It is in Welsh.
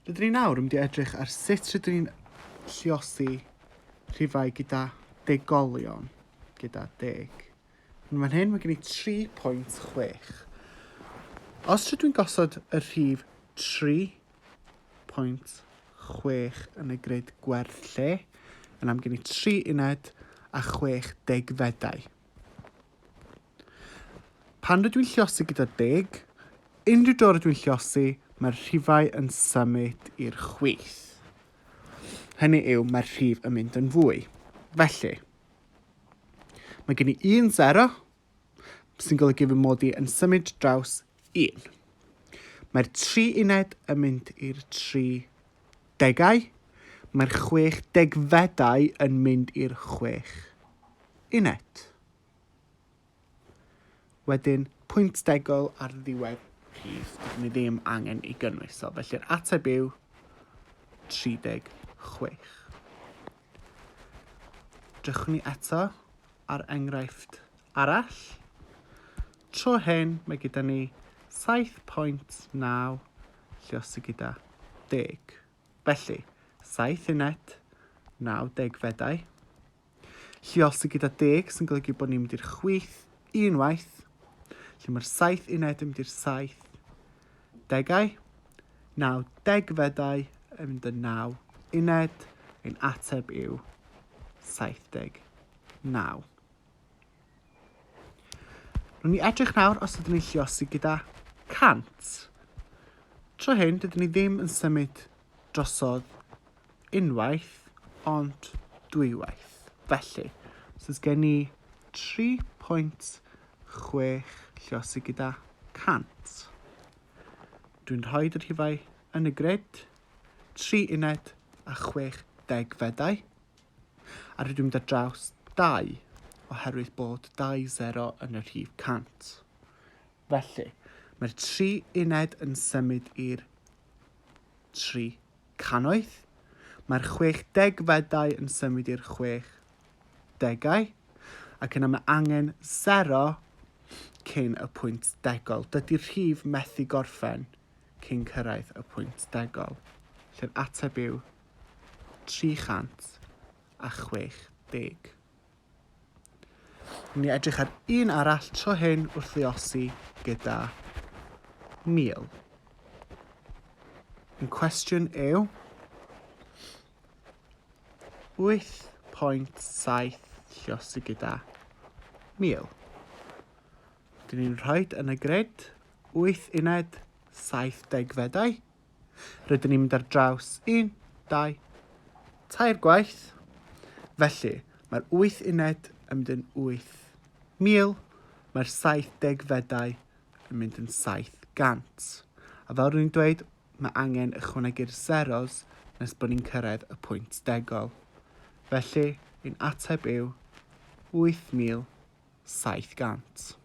Rydyn ni nawr yn mynd i edrych ar sut rydyn ni'n lluosi rhifau gyda degolion, gyda 10. Yn fan hyn, mae gen i 3.6. Os rydw i'n gosod y rhif 3.6 yn y grid gwerth lle, yna mae gen i 3 uned a 6 degfedau. Pan rydw i'n lluosi gyda 10, unrhyw dro rydw i'n lluosi, mae'r rhifau yn symud i'r chwith. Hynny yw, mae'r rhif yn mynd yn fwy. Felly, mae gen i 1 0, sy'n golygu fy mod i yn symud draws 1. Mae'r 3 uned yn mynd i'r 3 degau. Mae'r 6 degfedau yn mynd i'r 6 uned. Wedyn, pwynt degol ar ddiwedd rhif, dydyn ni ddim angen ei gynnwys. Felly'r ateb yw 36. Drychwn ni eto ar enghraifft arall. Tro hyn, mae gyda ni 7.9 lluosi gyda 10. Felly, 7 uned, 9 degfedau. Lluosi gyda 10 sy'n golygu bod ni'n mynd i'r chwith unwaith. Lle mae'r 7 uned yn mynd i'r 7 degau. 9 degfedau yn mynd yn 9 uned. Ein ateb yw 79. Rwy'n ni edrych nawr os ydyn ni'n lluosi gyda 100. Tro hyn, dydyn ni ddim yn symud drosodd unwaith, ond dwywaith. Felly, os gen ni 3.6 lluosi gyda 100. Dwi'n rhoi y rhifau yn y grid, 3 uned a 6 degfedau. A rydw i'n mynd ar draws 2, oherwydd bod 2 0 yn y rhif 100. Felly, mae'r 3 uned yn symud i'r 3 cannoedd. Mae'r 6 degfedau yn symud i'r 6 degau. Ac yna mae angen 0 cyn y pwynt degol. Dydy'r rhif methu gorffen cyn cyrraedd y pwynt degol. Lle'r ateb yw 360. Ni edrych ar un arall tro hyn wrth lluosi gyda 1000. Yn cwestiwn yw 8.7 lluosi gyda 1000. Dyn ni'n rhoi yn y grid 8 uned 7 degfedau. Rydyn ni'n mynd ar draws 1, 2, 3 gwaith. Felly, mae'r 8 uned yn mynd yn 8,000. Mae'r 7 degfedau yn mynd yn 700. A fel rwy'n dweud, mae angen ychwanegu'r zeros nes bod ni'n cyrraedd y pwynt degol. Felly, ein ateb yw 8,700.